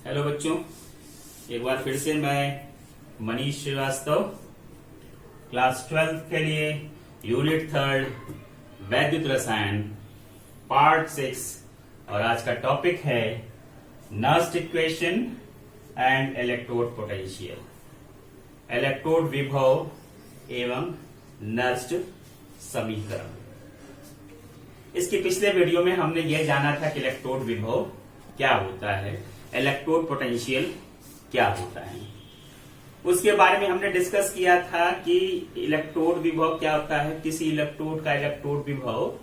Hello बच्चों, एक बार फिर से मैं मनीष श्रीवास्तव क्लास 12 के लिए यूनिट 3 वैद्युत रसायन पार्ट 6 और आज का टॉपिक है Nernst equation and electrode potential, electrode विभव एवं नर्स्ट समीकरण। इसके पिछले वीडियो में हमने यह जाना था कि इलेक्ट्रोड विभव क्या होता है, इलेक्ट्रोड पोटेंशियल क्या होता है। उसके बारे में हमने डिस्कस किया था कि इलेक्ट्रोड विभव क्या होता है। किसी इलेक्ट्रोड का इलेक्ट्रोड विभव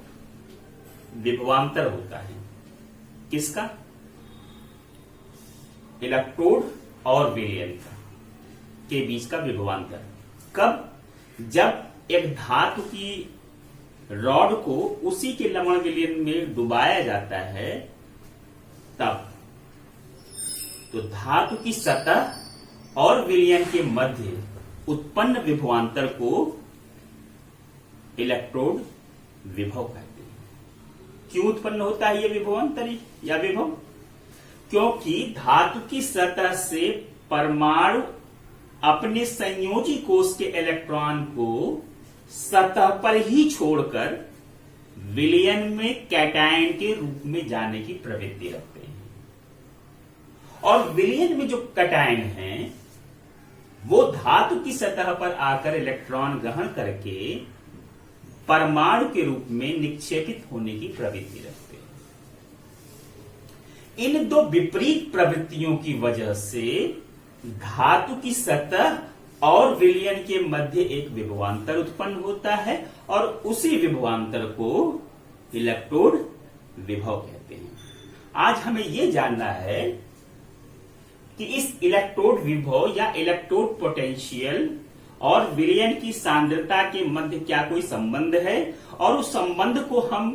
विभवांतर होता है। किसका? इलेक्ट्रोड और विलयन का के बीच का विभवांतर। कब? जब एक धातु की रॉड को उसी के लवण विलयन में डुबाया जाता है तब। तो धातु की सतह और विलयन के मध्य उत्पन्न विभवांतर को इलेक्ट्रोड विभव कहते हैं। क्यों उत्पन्न होता है यह विभवांतर या विभव? क्योंकि धातु की सतह से परमाणु अपने संयोजी कोश के इलेक्ट्रॉन को सतह पर ही छोड़कर विलयन में कैटायन के रूप में जाने की प्रवृत्ति रखते हैं। और विलयन में जो कैटायन है वो धातु की सतह पर आकर इलेक्ट्रॉन ग्रहण करके परमाणु के रूप में निक्षेपित होने की प्रवृत्ति रखते हैं। इन दो विपरीत प्रवृत्तियों की वजह से धातु की सतह और विलयन के मध्य एक विभवांतर उत्पन्न होता है और उसी विभवांतर को इलेक्ट्रोड विभव कहते हैं। आज हमें यह जानना है कि इस इलेक्ट्रोड विभव या इलेक्ट्रोड पोटेंशियल और विलयन की सांद्रता के मध्य क्या कोई संबंध है और उस संबंध को हम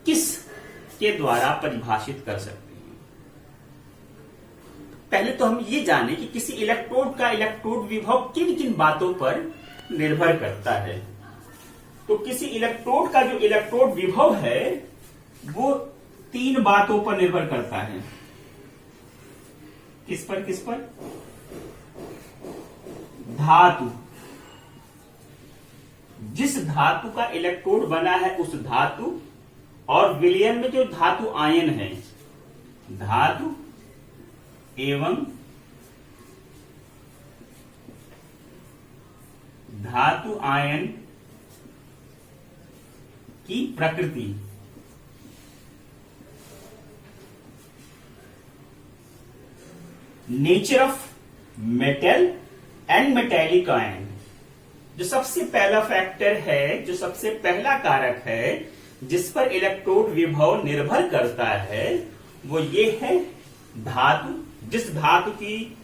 किस के द्वारा परिभाषित कर सकते हैं। पहले तो हम ये जानें कि किसी इलेक्ट्रोड का इलेक्ट्रोड विभव किन किन बातों पर निर्भर करता है। तो किसी इलेक्ट्रोड का जो इलेक्ट्रोड विभव है वो 3 बातों पर निर्भर करता है। किस पर? धातु, जिस धातु का इलेक्ट्रोड बना है उस धातु और विलयन में जो धातु आयन है, धातु एवं धातु आयन की प्रकृति। Nature of metal and metallic ion. जो सबसे पहला फैक्टर है, जो सबसे पहला कारक है जिस पर इलेक्ट्रोड विभव निर्भर करता है वो ये है धातु। जिस धातु की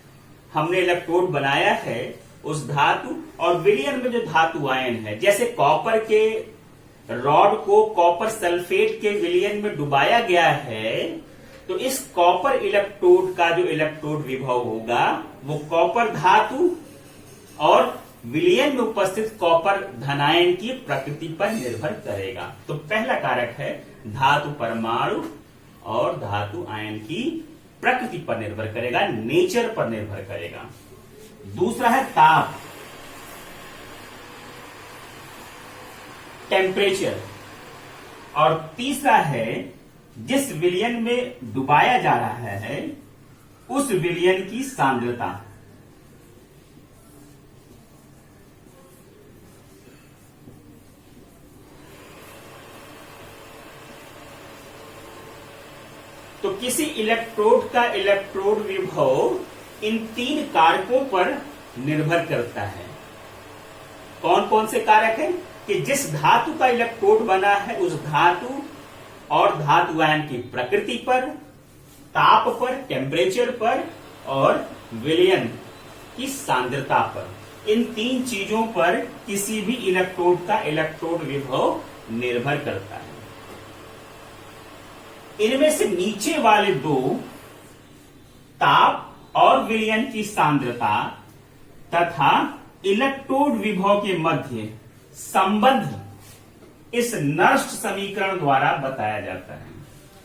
हमने इलेक्ट्रोड बनाया है उस धातु और विलयन में जो धातु आयन है, जैसे कॉपर के रॉड को कॉपर सल्फेट के विलयन में डुबाया गया है तो इस कॉपर इलेक्ट्रोड का जो इलेक्ट्रोड विभव होगा वो कॉपर धातु और विलयन में उपस्थित कॉपर धनायन की प्रकृति पर निर्भर करेगा। तो पहला कारक है धातु परमाणु और धातु आयन की प्रकृति पर निर्भर करेगा, नेचर पर निर्भर करेगा। दूसरा है ताप, टेम्परेचर। और तीसरा है जिस विलयन में डुबाया जा रहा है उस विलयन की सांद्रता। तो किसी इलेक्ट्रोड का इलेक्ट्रोड विभव इन 3 कारकों पर निर्भर करता है। कौन कौन से कारक हैं? कि जिस धातु का इलेक्ट्रोड बना है उस धातु और धातु आयन की प्रकृति पर, ताप पर, टेम्परेचर पर और विलयन की सांद्रता पर। इन 3 चीजों पर किसी भी इलेक्ट्रोड का इलेक्ट्रोड विभव निर्भर करता है। इनमें से नीचे वाले 2, ताप और विलयन की सांद्रता तथा इलेक्ट्रोड विभव के मध्य संबंध इस नर्स्ट समीकरण द्वारा बताया जाता है।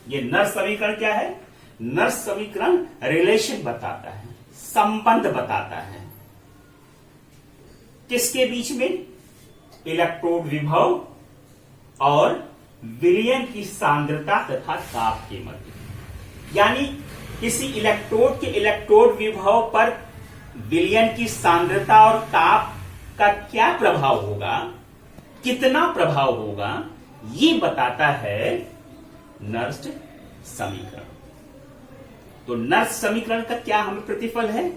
ये नर्स्ट समीकरण क्या है? नर्स समीकरण रिलेशन बताता है, संबंध बताता है। किसके बीच में? इलेक्ट्रोड विभव और विलयन की सांद्रता तथा ताप के मध्य। यानी किसी इलेक्ट्रोड के इलेक्ट्रोड विभव पर विलयन की सांद्रता और ताप का क्या प्रभाव होगा, कितना प्रभाव होगा, ये बताता है नर्स समीकरण। तो नर्स समीकरण का क्या हमें प्रतिफल है?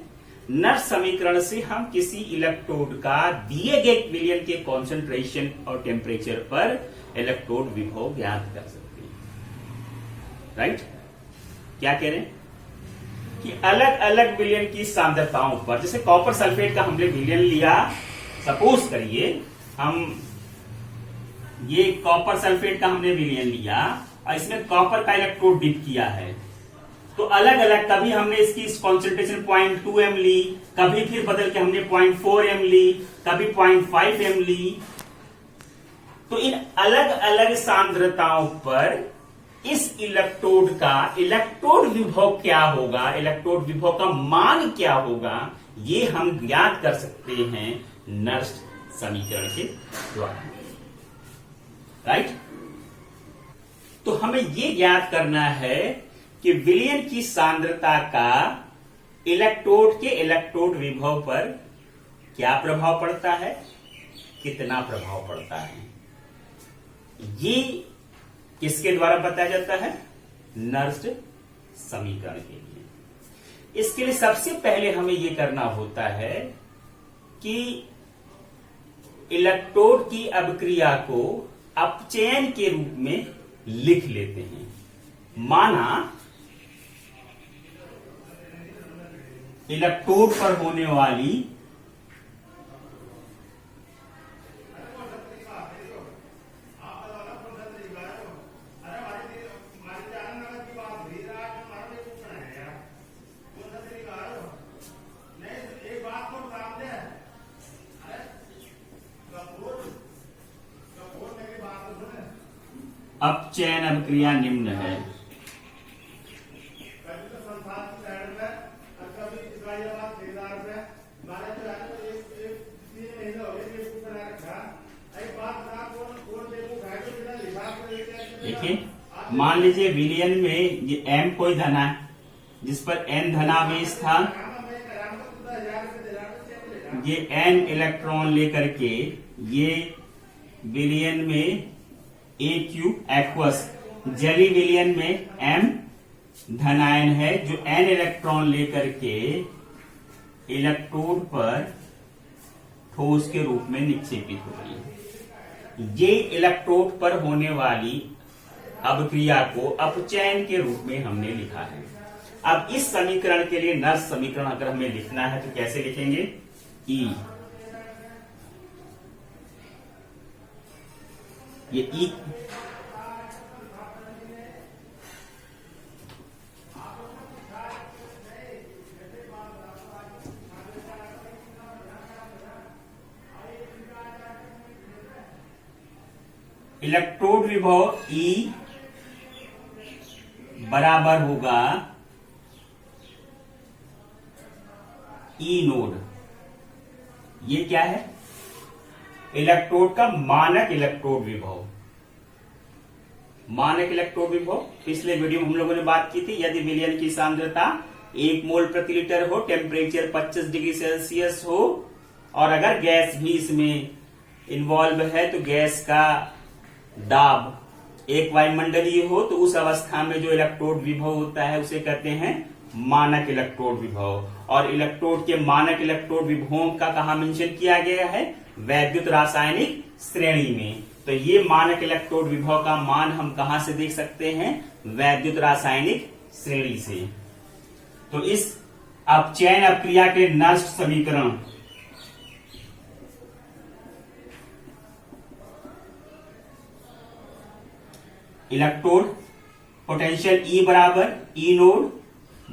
नर्स समीकरण से हम किसी इलेक्ट्रोड का दिए गए विलयन के कॉन्सेंट्रेशन और टेम्परेचर पर इलेक्ट्रोड विभव ज्ञात कर सकते हैं। राइट? क्या कह रहे हैं कि अलग अलग विलयन की सांद्रताओं पर, जैसे कॉपर सल्फेट का हमने विलयन लिया, सपोज करिए हम ये कॉपर सल्फेट का हमने विलयन लिया और इसमें कॉपर का इलेक्ट्रोड डिप किया है, तो अलग अलग कभी हमने इसकी कॉन्सेंट्रेशन 0.2 एम ली, कभी फिर बदल के हमने 0.4 एम ली, कभी 0.5 एम ली। तो इन अलग अलग सांद्रताओं पर इस इलेक्ट्रोड का इलेक्ट्रोड विभव क्या होगा, इलेक्ट्रोड विभव का मान क्या होगा, ये हम ज्ञात कर सकते हैं नर्स समीकरण के द्वारा। राइट? तो हमें ये ज्ञात करना है कि विलयन की सांद्रता का इलेक्ट्रोड के इलेक्ट्रोड विभव पर क्या प्रभाव पड़ता है, कितना प्रभाव पड़ता है। ये किसके द्वारा बताया जाता है? नर्स समीकरण के लिए। इसके लिए सबसे पहले हमें यह करना होता है कि इलेक्ट्रोड की अभिक्रिया को अपचयन के रूप में लिख लेते हैं। माना इलेक्ट्रोड पर होने वाली अपचयन अभिक्रिया निम्न है। देखिए, मान लीजिए विलयन में ये M कोई धना है जिस पर N धनावेश था, ये N इलेक्ट्रॉन लेकर के ये विलयन में AQ एक्वस, जली विलयन में M धनायन है जो N इलेक्ट्रॉन लेकर के इलेक्ट्रोड पर ठोस के रूप में निक्षेपित हो रही है। ये इलेक्ट्रोड पर होने वाली अभिक्रिया को अपचयन के रूप में हमने लिखा है। अब इस समीकरण के लिए नर्स समीकरण अगर हमें लिखना है तो कैसे लिखेंगे? E, ये E इलेक्ट्रोड विभव E बराबर होगा E नोड। ये क्या है? इलेक्ट्रोड का मानक इलेक्ट्रोड विभव। मानक इलेक्ट्रोड विभव पिछले वीडियो में हम लोगों ने बात की थी। यदि विलयन की सांद्रता 1 मोल प्रति लीटर हो, टेम्परेचर 25 डिग्री सेल्सियस हो और अगर गैस भी इसमें इन्वॉल्व है तो गैस का दाब 1 वायुमंडलीय हो, तो उस अवस्था में जो इलेक्ट्रोड विभव होता है उसे कहते हैं मानक इलेक्ट्रोड विभव। और इलेक्ट्रोड के मानक इलेक्ट्रोड विभवों का कहां मेंशन किया गया है? वैद्युत रासायनिक श्रेणी में। तो ये मानक इलेक्ट्रोड विभव का मान हम कहां से देख सकते हैं? वैद्युत रासायनिक श्रेणी से। तो इस अपचयन अभिक्रिया के नष्ट समीकरण इलेक्ट्रोड पोटेंशियल E बराबर E नोड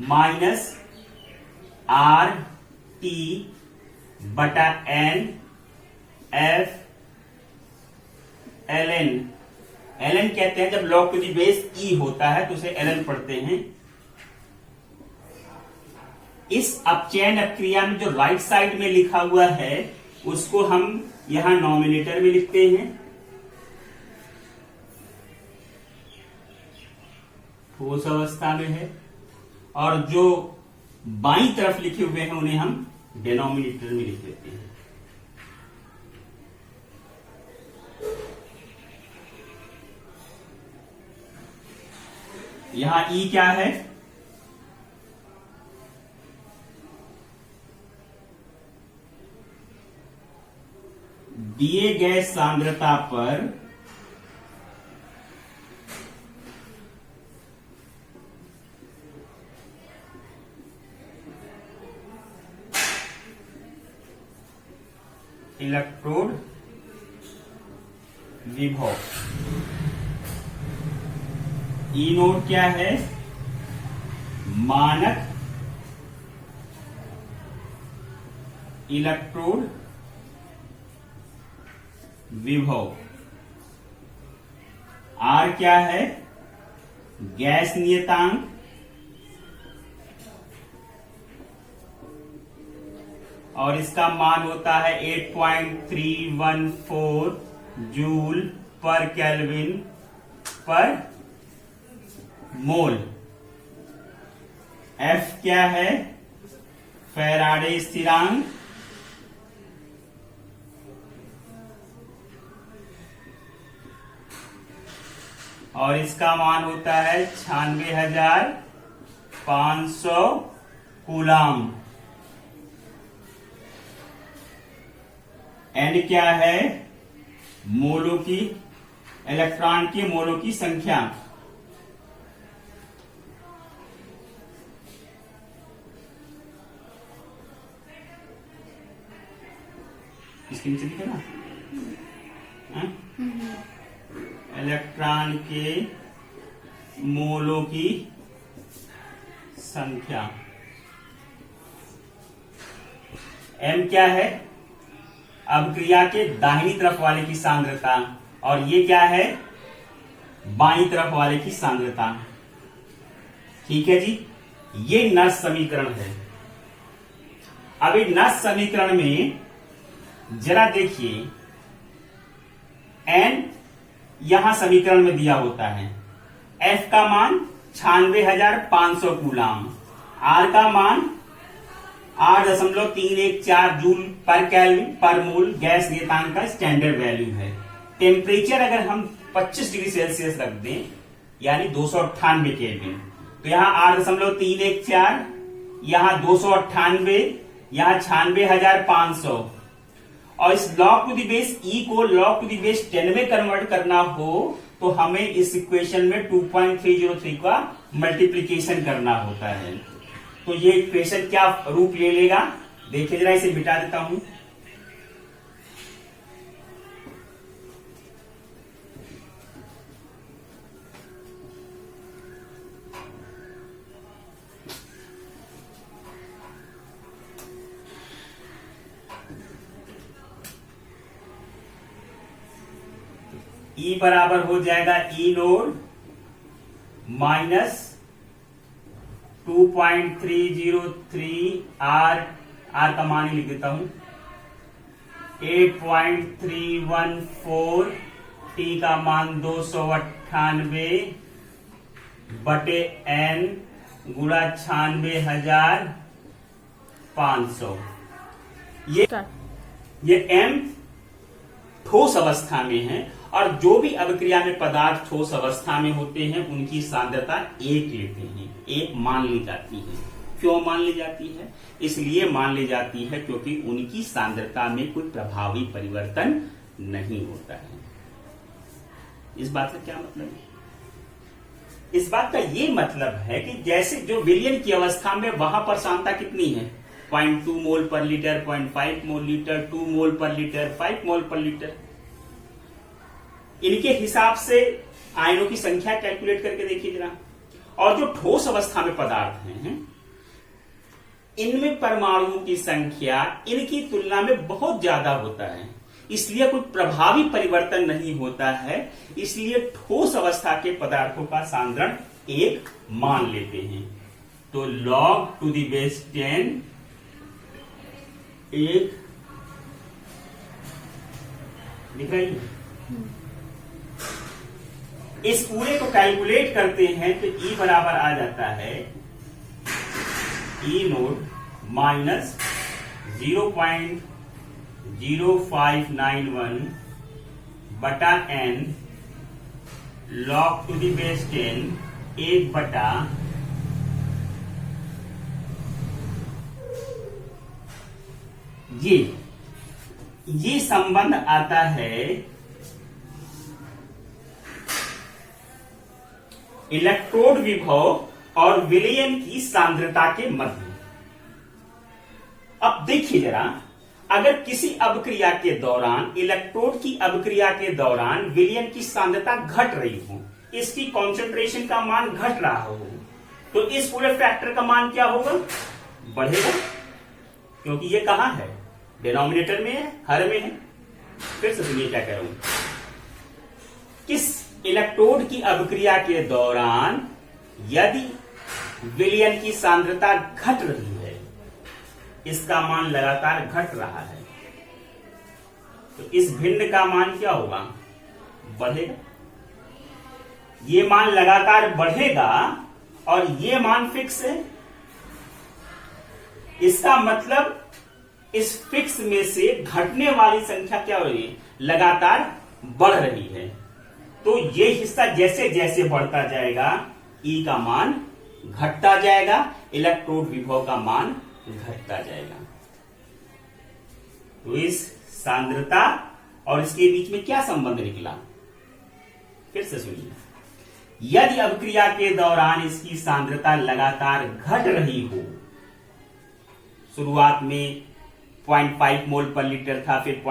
माइनस RT बटा N F ln कहते हैं जब log to the base E होता है तो उसे ln पढ़ते हैं। इस अपचयन अपक्रिया में जो राइट साइड में लिखा हुआ है उसको हम यहां नॉमिनेटर में लिखते हैं, ठोस अवस्था में है, और जो बाईं तरफ लिखे हुए हैं उन्हें हम डिनोमिनेटर में लिख देते हैं। यहां ई क्या है? दिए गए सांद्रता पर इलेक्ट्रोड विभव। ई नोड क्या है? मानक इलेक्ट्रोड विभव। आर क्या है? गैस नियतांक। और इसका मान होता है 8.314 जूल पर केल्विन पर मोल। एफ क्या है? फैराडे स्थिरांक। और इसका मान होता है 96,500 कूलाम। एन क्या है? मोलों की, इलेक्ट्रॉन की मोलों की संख्या। इसके नीचे दिखे ना, इलेक्ट्रॉन के मोलों की संख्या। एम क्या है? अभिक्रिया के दाहिनी तरफ वाले की सांद्रता, और ये क्या है? बाईं तरफ वाले की सांद्रता। ठीक है जी, ये नस समीकरण है। अब इस नस समीकरण में जरा देखिए, एन यहां समीकरण में दिया होता है, एफ का मान 96,500 कूलाम, आर का मान 8.314 जूल पर केल्विन पर मोल गैस नियतांक का स्टैंडर्ड वैल्यू है। टेम्परेचर अगर हम 25 डिग्री सेल्सियस रख दें, यानी 298 केल्विन, तो यहां 8.314, यहां 298, यहां 96,500। और इस लॉग टू द बेस ई को लॉग टू द बेस 10 में कन्वर्ट करना हो तो हमें इस इक्वेशन में 2.303 का मल्टीप्लीकेशन करना होता है। तो ये इक्वेशन क्या रूप ले लेगा? देखिए जरा, इसे मिटा देता हूं। ई बराबर हो जाएगा ई नोड माइनस 2.303 आर का मान ही लिख देता हूं, 8.314 टी का मान 298 बटे एन गुणा 96,500। ये एम ठोस अवस्था में है, और जो भी अभिक्रिया में पदार्थ ठोस अवस्था में होते हैं उनकी सांद्रता 1 लेते हैं, 1 मान ली जाती है। क्यों मान ली जाती है? इसलिए मान ली जाती है क्योंकि उनकी सांद्रता में कोई प्रभावी परिवर्तन नहीं होता है। इस बात का क्या मतलब है? इस बात का ये मतलब है कि जैसे जो विलयन की अवस्था में वहां पर सांद्रता कितनी है? 0.2 मोल पर लीटर, 0.5 मोल लीटर, 2 मोल पर लीटर, 5 मोल पर लीटर। इनके हिसाब से आयनों की संख्या कैलकुलेट करके देखिए जरा। और जो ठोस अवस्था में पदार्थ हैं, इनमें परमाणुओं की संख्या इनकी तुलना में बहुत ज्यादा होता है, इसलिए कोई प्रभावी परिवर्तन नहीं होता है। इसलिए ठोस अवस्था के पदार्थों का सांद्रण 1 मान लेते हैं। तो log टू द बेस 10 एक दिख रही है। इस पूरे को कैलकुलेट करते हैं तो E बराबर आ जाता है E नोट माइनस 0.0591 बटा n log to the base 10 एक बटा ये संबंध आता है इलेक्ट्रोड विभव और विलयन की सांद्रता के मध्य। अब देखिए जरा, अगर किसी अभिक्रिया के दौरान, इलेक्ट्रोड की अभिक्रिया के दौरान विलयन की सांद्रता घट रही हो, इसकी कंसंट्रेशन का मान घट रहा हो, तो इस पूरे फैक्टर का मान क्या होगा? बढ़ेगा, क्योंकि ये कहां है? डिनोमिनेटर में है, हर में है। फिर से सुनिए क्या कह रहा हूं। किस इलेक्ट्रोड की अभिक्रिया के दौरान यदि विलयन की सांद्रता घट रही है, इसका मान लगातार घट रहा है, तो इस भिन्न का मान क्या होगा? बढ़ेगा। ये मान लगातार बढ़ेगा और ये मान फिक्स है। इसका मतलब इस फिक्स में से घटने वाली संख्या क्या हो रही है? लगातार बढ़ रही है। तो ये हिस्सा जैसे जैसे बढ़ता जाएगा E का मान घटता जाएगा, इलेक्ट्रोड विभव का मान घटता जाएगा। तो इस सांद्रता और इसके बीच में क्या संबंध निकला? फिर से सुनिए। यदि अभिक्रिया के दौरान इसकी सांद्रता लगातार घट रही हो, शुरुआत में 0.5 मोल पर लीटर था, फिर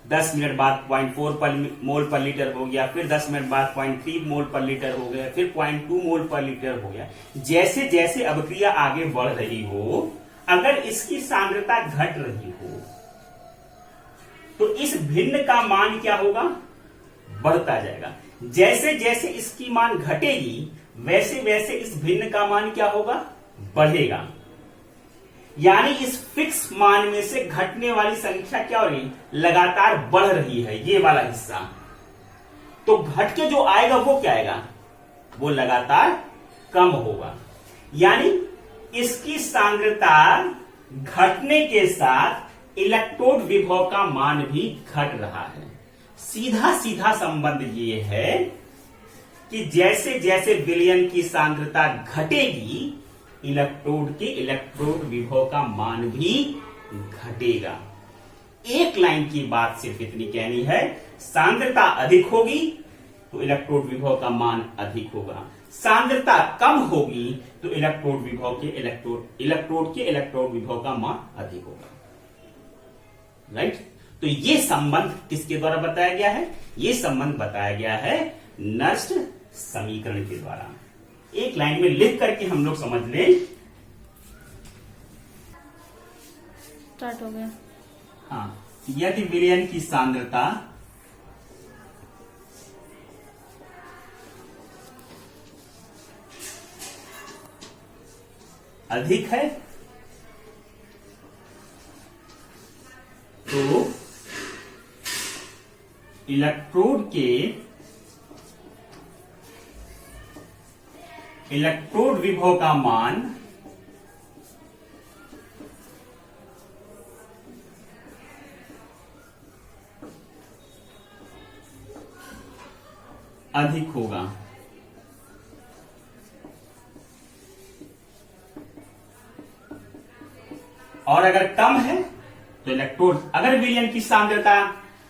10 मिनट बाद 0.4 मोल पर लीटर हो गया, फिर 10 मिनट बाद 0.3 मोल पर लीटर हो गया, फिर 0.2 मोल पर लीटर हो गया। जैसे जैसे अभिक्रिया आगे बढ़ रही हो, अगर इसकी सांद्रता घट रही हो, तो इस भिन्न का मान क्या होगा? बढ़ता जाएगा। जैसे जैसे इसकी मान घटेगी, वैसे वैसे इस भिन्न का मान क्या होगा? बढ़ेगा। यानी इस फिक्स मान में से घटने वाली संख्या क्या हो रही है? लगातार बढ़ रही है, ये वाला हिस्सा। तो घट के जो आएगा वो क्या आएगा? वो लगातार कम होगा। यानी इसकी सांद्रता घटने के साथ इलेक्ट्रोड विभव का मान भी घट रहा है। सीधा सीधा संबंध ये है कि जैसे जैसे विलयन की सांद्रता घटेगी, इलेक्ट्रोड के इलेक्ट्रोड विभव का मान भी घटेगा। एक लाइन की बात सिर्फ इतनी कहनी है, सांद्रता अधिक होगी तो इलेक्ट्रोड विभव का मान अधिक होगा, सांद्रता कम होगी तो इलेक्ट्रोड के इलेक्ट्रोड विभव का मान अधिक होगा। राइट? तो ये संबंध किसके द्वारा बताया गया है? ये संबंध बताया गया है नर्स्ट समीकरण के द्वारा। एक लाइन में लिख करके हम लोग समझ लें। स्टार्ट हो गया। हाँ, यदि विलयन की सांद्रता अधिक है तो इलेक्ट्रोड विभव का मान अधिक होगा। और अगर कम है तो अगर विलयन की सांद्रता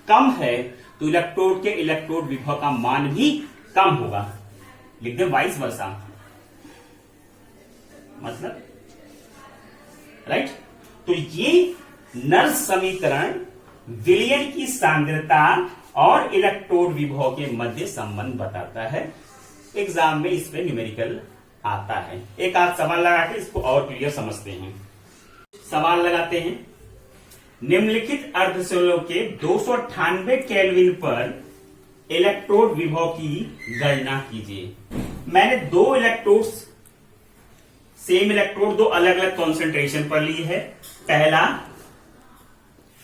कम है तो इलेक्ट्रोड के इलेक्ट्रोड विभव का मान भी कम होगा। लिख दे वाइस वर्सा, मतलब राइट। तो ये नर्स समीकरण विलयन की सांद्रता और इलेक्ट्रोड विभव के मध्य संबंध बताता है। एग्जाम में इस पे न्यूमेरिकल आता है। एक आध सवाल लगा के इसको और क्लियर समझते हैं। सवाल लगाते हैं, निम्नलिखित अर्धशोलक के 298 केल्विन पर इलेक्ट्रोड विभव की गणना कीजिए। मैंने दो इलेक्ट्रोड्स सेम इलेक्ट्रोड दो अलग अलग कॉन्सेंट्रेशन पर ली है। पहला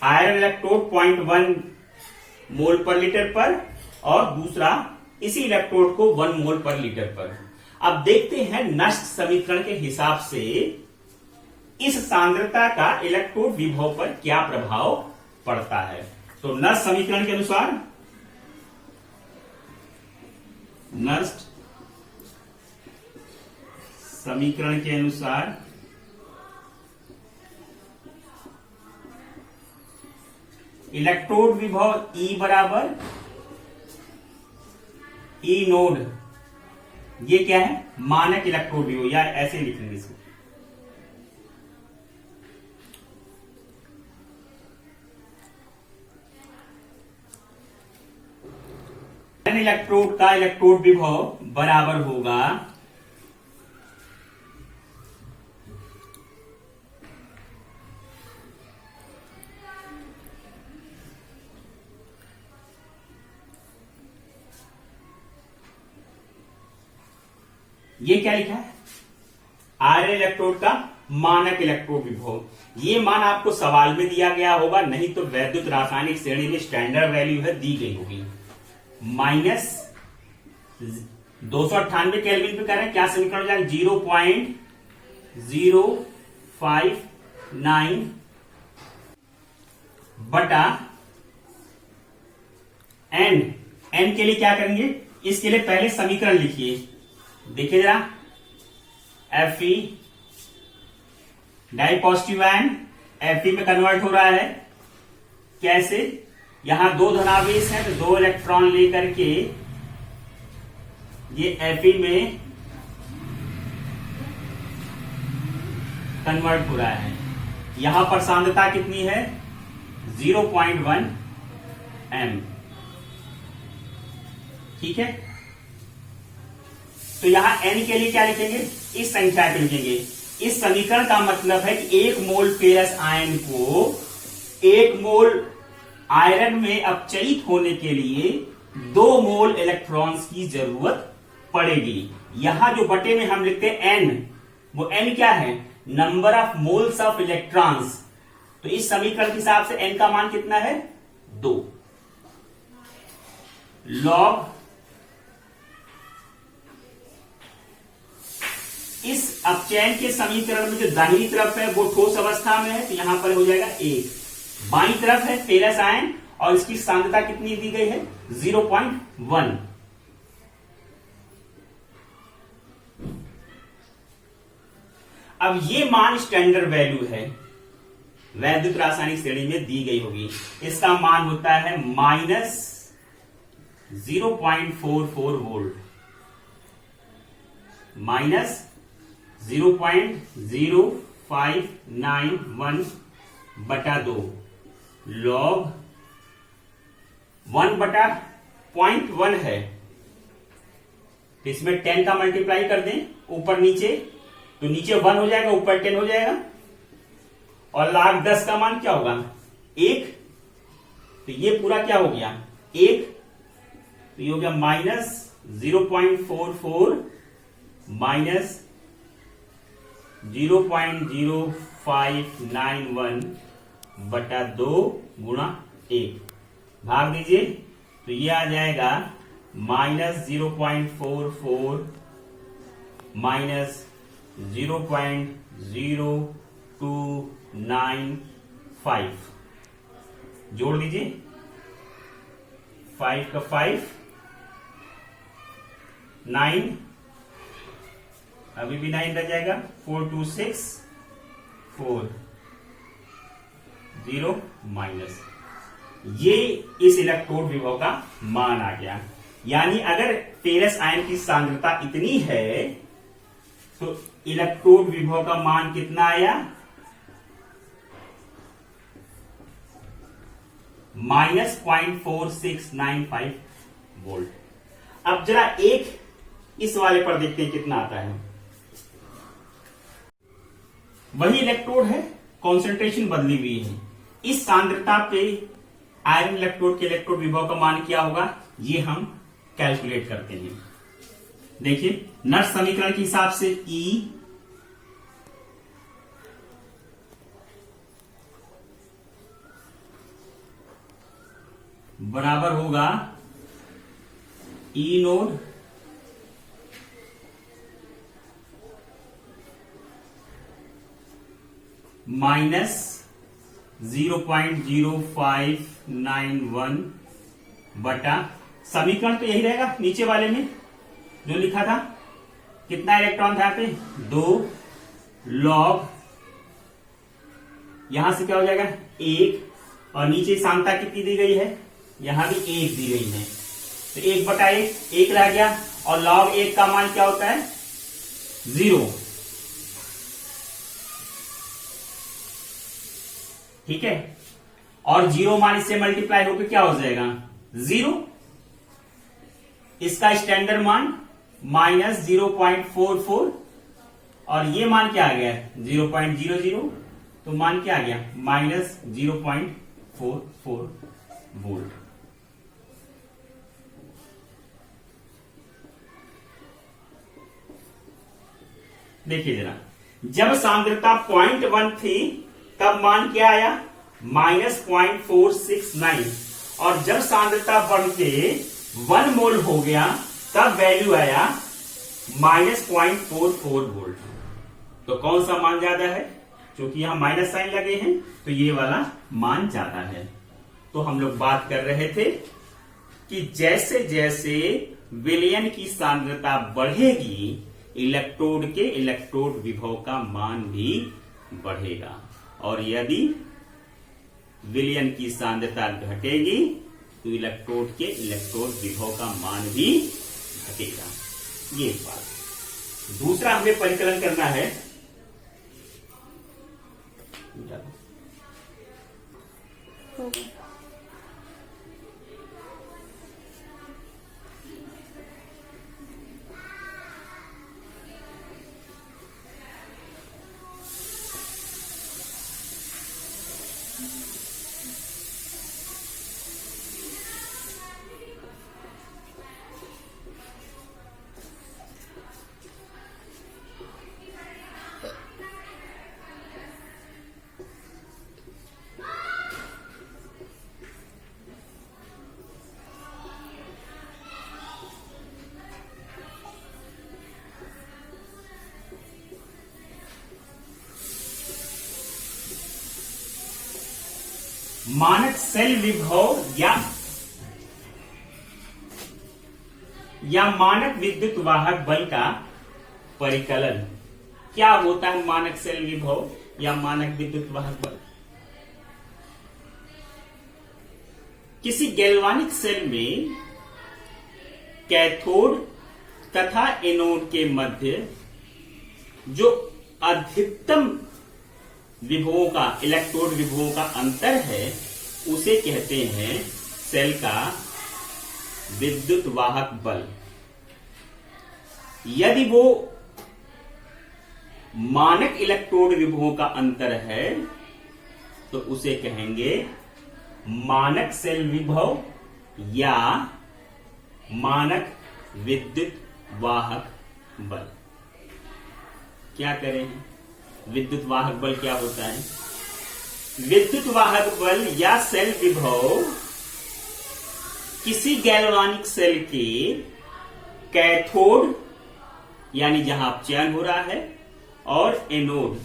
आयरन इलेक्ट्रोड 0.1 मोल पर लीटर पर और दूसरा इसी इलेक्ट्रोड को 1 मोल पर लीटर पर। अब देखते हैं नष्ट समीकरण के हिसाब से इस सांद्रता का इलेक्ट्रोड विभव पर क्या प्रभाव पड़ता है। तो नष्ट समीकरण के अनुसार नष्ट समीकरण के अनुसार इलेक्ट्रोड विभव E बराबर E नोड, ये क्या है मानक इलेक्ट्रोड विभव, या ऐसे लिखेंगे इसको। इलेक्ट्रोड का इलेक्ट्रोड विभव बराबर होगा ये क्या लिखा है आयरन इलेक्ट्रोड का मानक इलेक्ट्रोड विभव। ये मान आपको सवाल में दिया गया होगा, नहीं तो वैद्युत रासायनिक श्रेणी में स्टैंडर्ड वैल्यू है दी गई होगी। माइनस 298 केल्विन पे कर रहे हैं, क्या समीकरण हो जाएगा 0.059 बटा एन। एन के लिए क्या करेंगे, इसके लिए पहले समीकरण लिखिए, देखिए जरा। Fe di positive ion Fe में कन्वर्ट हो रहा है, कैसे, यहां दो धनावेश हैं तो 2 इलेक्ट्रॉन लेकर के ये Fe में कन्वर्ट हो रहा है। यहां पर सांद्रता कितनी है 0.1 m, ठीक है। तो यहां n के लिए क्या लिखेंगे, इस संख्या को लिखेंगे। इस समीकरण का मतलब है कि 1 मोल फेरस आयन को 1 मोल आयरन में अपचयित होने के लिए 2 मोल इलेक्ट्रॉन्स की जरूरत पड़ेगी। यहां जो बटे में हम लिखते हैं n, वो n क्या है number of moles of electrons. तो इस समीकरण के हिसाब से n का मान कितना है 2। लॉग इस अपचयन के समीकरण में जो दाहिनी तरफ है वो ठोस अवस्था में है, तो यहां पर हो जाएगा 1। बाईं तरफ है फेरस आयन और इसकी सांद्रता कितनी दी गई है 0.1। अब ये मान स्टैंडर्ड वैल्यू है, वैद्युत रासायनिक श्रेणी में दी गई होगी। इसका मान होता है -0.44 वोल्ट, -0.0591 बटा 2 लॉग 1 बटा 0.1 है, तो इसमें 10 का मल्टीप्लाई कर दें ऊपर नीचे, तो नीचे 1 हो जाएगा ऊपर 10 हो जाएगा, और log 10 का मान क्या होगा 1, तो ये पूरा क्या हो गया 1, तो ये हो गया -0.44 माइनस 0.0591 बटा 2 गुणा 1 भाग दीजिए, तो ये आ जाएगा -0.44 माइनस 0.0295 जोड़ लीजिए, 5 का 5 9, अभी भी 9 रह जाएगा, 4264 0 माइनस, ये इस इलेक्ट्रोड विभव का मान आ गया। यानी अगर फेरस आयन की सांद्रता इतनी है तो इलेक्ट्रोड विभव का मान कितना आया -0.4695 वोल्ट। अब जरा एक इस वाले पर देखते हैं कितना आता है। वही इलेक्ट्रोड है, कॉन्सेंट्रेशन बदली हुई है। इस सांद्रता पे आयरन इलेक्ट्रोड के इलेक्ट्रोड विभव का मान क्या होगा, ये हम कैलकुलेट करते हैं। देखिए नष्ट समीकरण के हिसाब से E बराबर होगा ई नोड माइनस 0.0591 बटा, समीकरण तो यही रहेगा नीचे वाले में जो लिखा था। कितना इलेक्ट्रॉन था यहाँ पे? 2 लॉग, यहां से क्या हो जाएगा 1, और नीचे सांख्यता कितनी दी गई है? यहां भी 1 दी गई है, तो 1 बटा 1 रह गया, और लॉग 1 का मान क्या होता है? 0। ठीक है, और 0 मान इससे मल्टीप्लाई होकर क्या हो जाएगा? 0। इसका स्टैंडर्ड मान -0.44, और ये मान क्या आ गया? 0.00, तो मान क्या आ गया? -0.44 वोल्ट। देखिए जरा, जब सांद्रता 0.1 थी तब मान क्या आया? -0.469, और जब सांद्रता बढ़ के 1 मोल हो गया तब वैल्यू आया -0.44 वोल्ट। तो कौन सा मान ज्यादा है? क्योंकि यहां माइनस साइन लगे हैं तो ये वाला मान ज्यादा है। तो हम लोग बात कर रहे थे कि जैसे जैसे विलयन की सांद्रता बढ़ेगी, इलेक्ट्रोड के इलेक्ट्रोड विभव का मान भी बढ़ेगा, और यदि विलयन की सांद्रता घटेगी तो इलेक्ट्रोड के इलेक्ट्रोड विभव का मान भी घटेगा। ये एक बात। दूसरा हमें परिकलन करना है, हो गया। मानक सेल विभव या मानक विद्युत वाहक बल का परिकलन। क्या होता है मानक सेल विभव या मानक विद्युत वाहक बल? किसी गैल्वानिक सेल में कैथोड तथा एनोड के मध्य जो अधिकतम विभवों का, इलेक्ट्रोड विभवों का अंतर है, उसे कहते हैं सेल का विद्युत वाहक बल। यदि वो मानक इलेक्ट्रोड विभवों का अंतर है तो उसे कहेंगे मानक सेल विभव या मानक विद्युत वाहक बल। क्या करें? विद्युत वाहक बल क्या होता है? विद्युत वाहक बल या सेल विभव किसी गैल्वानिक सेल के कैथोड यानी जहां चयन हो रहा है और एनोड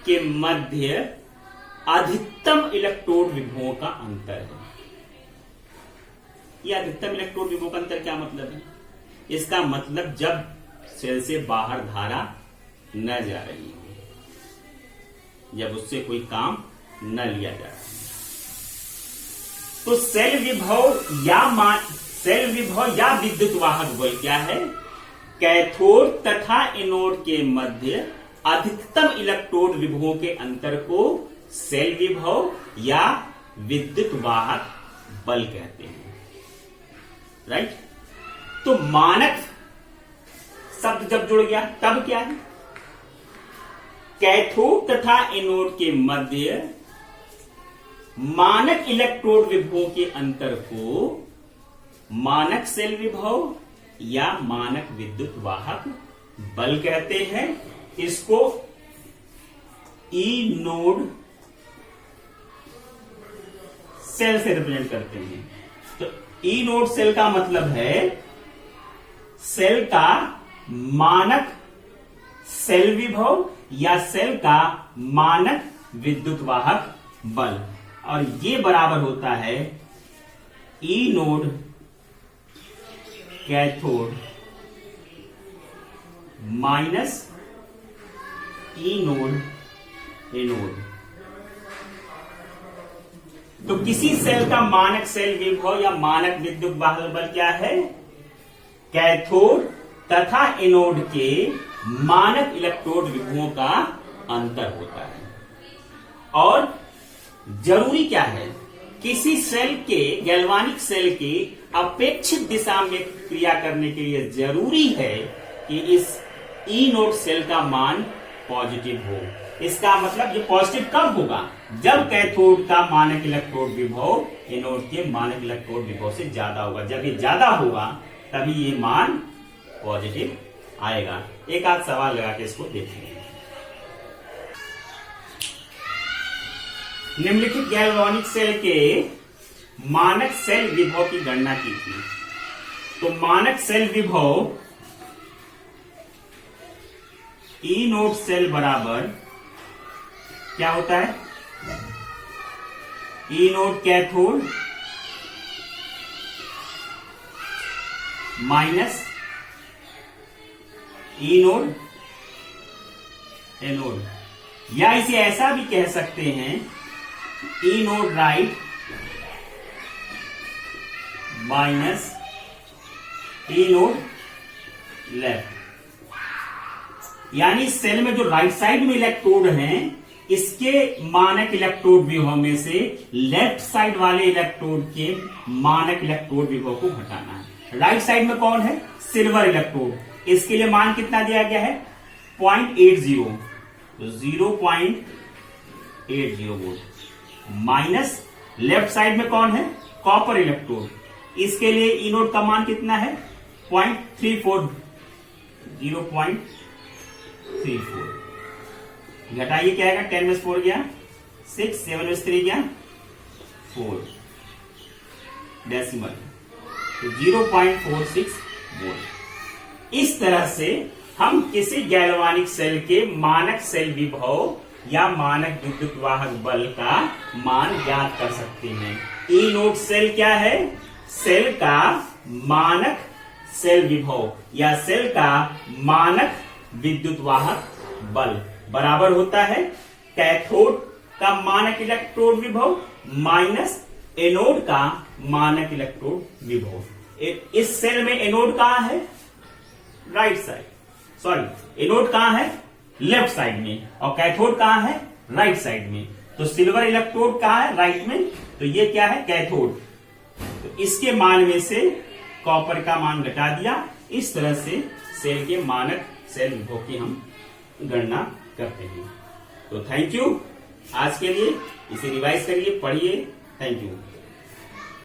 के मध्य अधिकतम इलेक्ट्रोड विभवों का अंतर है। यह अधिकतम इलेक्ट्रोड विभवों का अंतर क्या मतलब है? इसका मतलब जब सेल से बाहर धारा न जा रही हो, जब उससे कोई काम न लिया जा रहा है, तो सेल विभव या विद्युत वाहक बल क्या है? कैथोड तथा एनोड के मध्य अधिकतम इलेक्ट्रोड विभवों के अंतर को सेल विभव या विद्युत वाहक बल कहते हैं। राइट? तो मानक शब्द जब जुड़ गया तब क्या है? कैथोड तथा एनोड के मध्य मानक इलेक्ट्रोड विभवों के अंतर को मानक सेल विभव या मानक विद्युत वाहक बल कहते हैं। इसको ई नोड सेल से रिप्रेजेंट करते हैं। ई नोड सेल का मतलब है सेल का मानक सेल विभव या सेल का मानक विद्युत वाहक बल, और ये बराबर होता है ई नोड कैथोड माइनस ई नोड एनोड। तो किसी सेल का मानक सेल विभव या मानक विद्युत वाहक बल क्या है? कैथोड तथा एनोड के मानक इलेक्ट्रोड विभवों का अंतर होता है। और जरूरी क्या है? किसी सेल के गैल्वानिक सेल की अपेक्षित दिशा में क्रिया करने के लिए जरूरी है कि इस ई नोड सेल का मान पॉजिटिव हो। इसका मतलब ये पॉजिटिव कब होगा? जब कैथोड का मानक इलेक्ट्रोड विभव एनोड के मानक इलेक्ट्रोड विभव से ज्यादा होगा। जब ये ज्यादा होगा तभी ये मान पॉजिटिव आएगा। एक आध सवाल लगा के इसको देखेंगे। निम्नलिखित गैल्वानिक सेल के मानक सेल विभव की गणना की थी। तो मानक सेल विभव ई नोड सेल बराबर क्या होता है? ई नोड कैथोड माइनस ई नोड एनोड, या इसे ऐसा भी कह सकते हैं ई नोड राइट माइनस ई नोड लेफ्ट। यानी सेल में जो राइट साइड में इलेक्ट्रोड हैं, इसके मानक इलेक्ट्रोड विभव में से लेफ्ट साइड वाले इलेक्ट्रोड के मानक इलेक्ट्रोड विभव को घटाना है। राइट साइड में कौन है? Silver electrode. इसके लिए मान कितना दिया गया है? 0.80, तो 0.80 वोल्ट। माइनस लेफ्ट साइड में कौन है? Copper electrode. इसके लिए ई नोड का मान कितना है? 0.34, 0.34। घटाइए क्या आएगा? 10 में 4 गया 6, 7 में 3 गया 4, डेसिमल, तो 0.46 वोल्ट। इस तरह से हम किसी गैल्वानिक सेल के मानक सेल विभव या मानक विद्युत वाहक बल का मान ज्ञात कर सकते हैं। ई नोड सेल क्या है? सेल का मानक सेल विभव या सेल का मानक विद्युत वाहक बल बराबर होता है कैथोड का मानक इलेक्ट्रोड विभव माइनस एनोड का मानक इलेक्ट्रोड विभव। इस सेल में एनोड कहां है? राइट साइड, सॉरी एनोड कहां है? लेफ्ट साइड में, और कैथोड कहां है? राइट साइड में। तो सिल्वर इलेक्ट्रोड कहां है? राइट में, तो ये क्या है? कैथोड। तो इसके मान में से कॉपर का मान घटा दिया। इस तरह से सेल के मानक सेल विभव की हम गणना करते हैं। तो थैंक यू। आज के लिए इसे रिवाइज करिए, पढ़िए। Thank you.